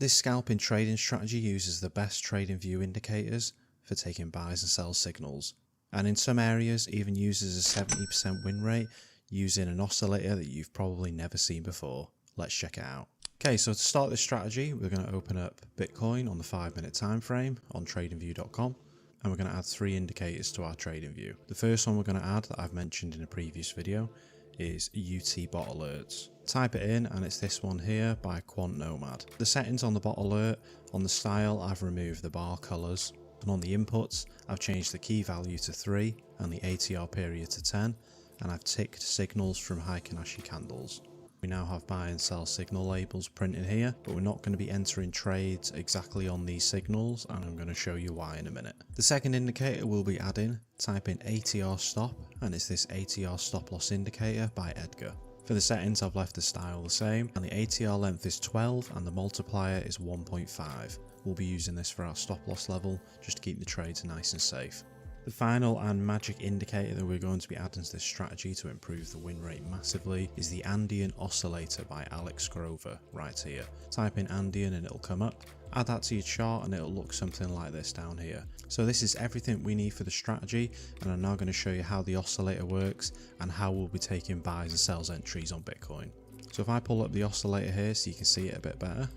This scalping trading strategy uses the best trading view indicators for taking buys and sell signals, and in some areas even uses a 70% win rate using an oscillator that you've probably never seen before. Let's check it out. Okay, so to start this strategy, we're going to open up Bitcoin on the 5-minute time frame on tradingview.com, and we're going to add 3 indicators to our trading view. The first one we're going to add, that I've mentioned in a previous video, is UT bot alerts. Type it in and it's this one here by Quant Nomad. The settings on the bot alert, on the style I've removed the bar colours, and on the inputs I've changed the key value to 3 and the ATR period to 10, and I've ticked signals from Heikin-Ashi candles. We now have buy and sell signal labels printed here, but we're not going to be entering trades exactly on these signals, and I'm going to show you why in a minute. The second indicator we'll be adding, type in ATR stop, and it's this ATR stop loss indicator by Edgar. For the settings I've left the style the same, and the ATR length is 12 and the multiplier is 1.5. We'll be using this for our stop loss level, just to keep the trades nice and safe. The final and magic indicator that we're going to be adding to this strategy to improve the win rate massively is the Andean Oscillator by Alex Grover, right here. Type in Andean and it'll come up. Add that to your chart and it'll look something like this down here. So this is everything we need for the strategy, and I'm now going to show you how the oscillator works and how we'll be taking buys and sells entries on Bitcoin. So if I pull up the oscillator here so you can see it a bit better.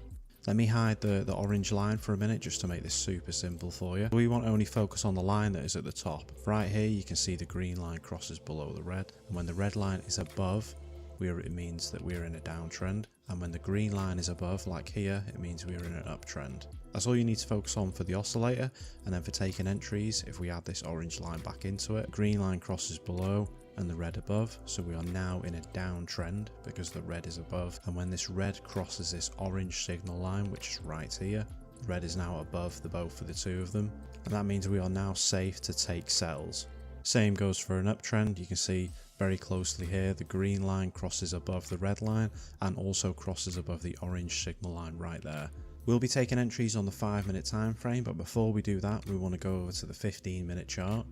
Let me hide the orange line for a minute just to make this super simple for you. We want to only focus on the line that is at the top. Right here you can see the green line crosses below the red, and when the red line is above, it means that we're in a downtrend, and when the green line is above, like here, it means we're in an uptrend. That's all you need to focus on for the oscillator, and then for taking entries, if we add this orange line back into it, green line crosses below and the red above, so we are now in a downtrend because the red is above, and when this red crosses this orange signal line, which is right here, red is now above the both of the two of them, and that means we are now safe to take sells. Same goes for an uptrend. You can see very closely here the green line crosses above the red line and also crosses above the orange signal line right there. We'll be taking entries on the 5-minute time frame, but before we do that we want to go over to the 15-minute chart.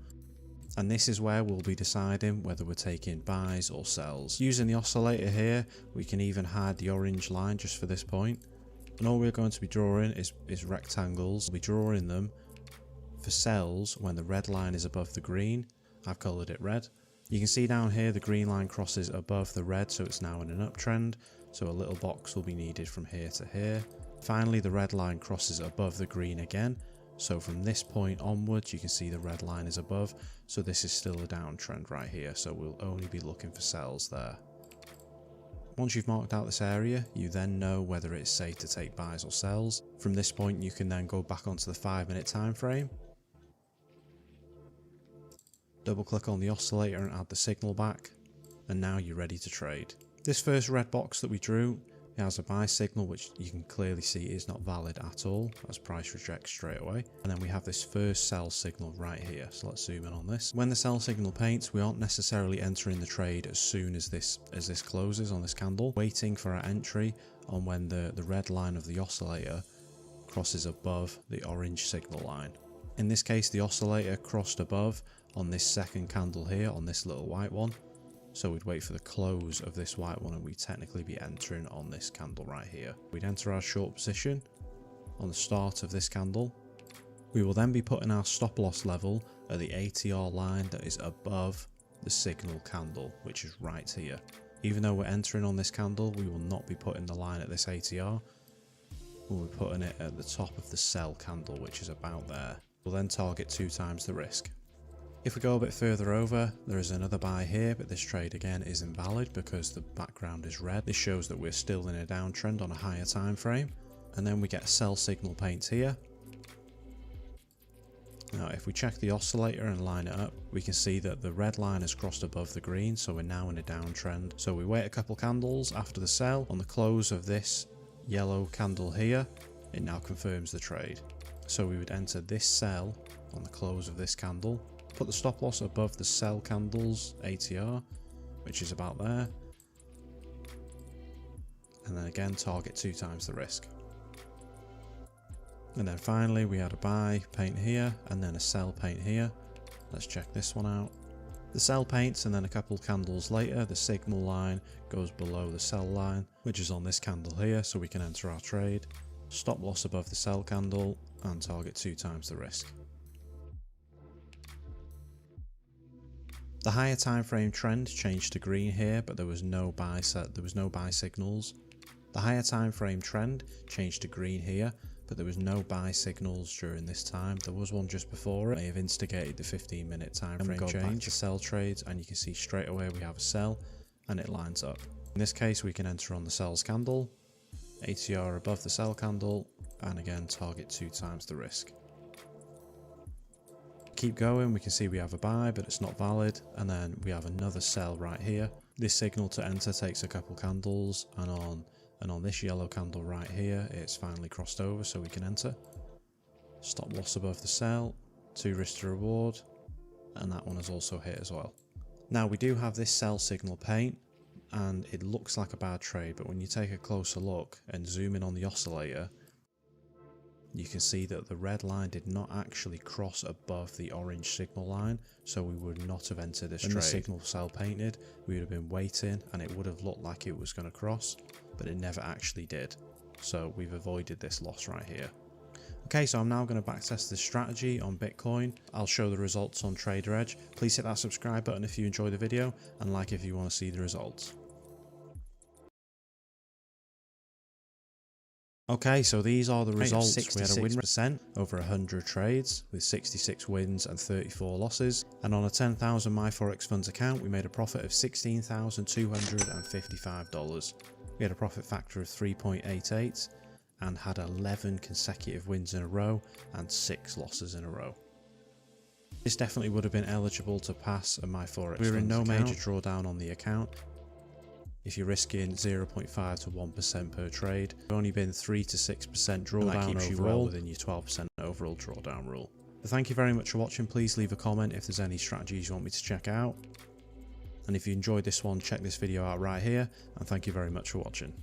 And this is where we'll be deciding whether we're taking buys or sells. Using the oscillator here, we can even hide the orange line just for this point. And all we're going to be drawing is rectangles. We'll be drawing them for sells when the red line is above the green. I've coloured it red. You can see down here the green line crosses above the red, so it's now in an uptrend. So a little box will be needed from here to here. Finally, the red line crosses above the green again. So from this point onwards, you can see the red line is above, so this is still a downtrend right here, so we'll only be looking for sells there. Once you've marked out this area, you then know whether it's safe to take buys or sells. From this point, you can then go back onto the 5-minute time frame, double click on the oscillator and add the signal back, and now you're ready to trade. This first red box that we drew, it has a buy signal which you can clearly see is not valid at all, as price rejects straight away. And then we have this first sell signal right here, so let's zoom in on this. When the sell signal paints, we aren't necessarily entering the trade as soon as this closes on this candle, waiting for our entry on when the red line of the oscillator crosses above the orange signal line. In this case, the oscillator crossed above on this second candle here, on this little white one. So we'd wait for the close of this white one and we'd technically be entering on this candle right here. We'd enter our short position on the start of this candle. We will then be putting our stop loss level at the ATR line that is above the signal candle, which is right here. Even though we're entering on this candle, we will not be putting the line at this ATR. We'll be putting it at the top of the sell candle, which is about there. We'll then target 2 times the risk. If we go a bit further over, there is another buy here, but this trade again is invalid because the background is red. This shows that we're still in a downtrend on a higher time frame. And then we get a sell signal paint here. Now if we check the oscillator and line it up, we can see that the red line has crossed above the green, so we're now in a downtrend. So we wait a couple candles after the sell. On the close of this yellow candle here, it now confirms the trade. So we would enter this sell on the close of this candle. Put the stop loss above the sell candle's ATR, which is about there, and then again target 2 times the risk. And then finally we had a buy paint here and then a sell paint here. Let's check this one out. The sell paints, and then a couple candles later the signal line goes below the sell line, which is on this candle here, so we can enter our trade. stop loss above the sell candle, and target 2 times the risk. The higher time frame trend changed to green here, but there was no buy signals. The higher time frame trend changed to green here, but there was no buy signals during this time. There was one just before it. May have instigated the 15-minute time frame change. Back to sell trades, and you can see straight away we have a sell, and it lines up. In this case, we can enter on the sells candle, ATR above the sell candle, and again target 2 times the risk. Keep going, we can see we have a buy, but it's not valid, and then we have another sell right here. This signal to enter takes a couple candles, and on this yellow candle right here, it's finally crossed over, so we can enter. Stop loss above the sell, 2 risk to reward, and that one has also hit as well. Now we do have this sell signal paint, and it looks like a bad trade, but when you take a closer look and zoom in on the oscillator, you can see that the red line did not actually cross above the orange signal line, so we would not have entered this trade. When the signal sell painted, we would have been waiting, and it would have looked like it was going to cross, but it never actually did. So we've avoided this loss right here. Okay, so I'm now going to backtest this strategy on Bitcoin. I'll show the results on Trader Edge. Please hit that subscribe button if you enjoy the video, and like if you want to see the results. Okay, so these are the results. We had a win percent over 100 trades with 66 wins and 34 losses. And on a 10,000 MyForex Funds account, we made a profit of $16,255. We had a profit factor of 3.88 and had 11 consecutive wins in a row and 6 losses in a row. This definitely would have been eligible to pass a MyForex Funds account. We're in no major drawdown on the account. If you're risking 0.5 to 1% per trade, you've only been 3 to 6% drawdown, that keeps you well within your 12% overall drawdown rule. So thank you very much for watching. Please leave a comment if there's any strategies you want me to check out. And if you enjoyed this one, check this video out right here, and thank you very much for watching.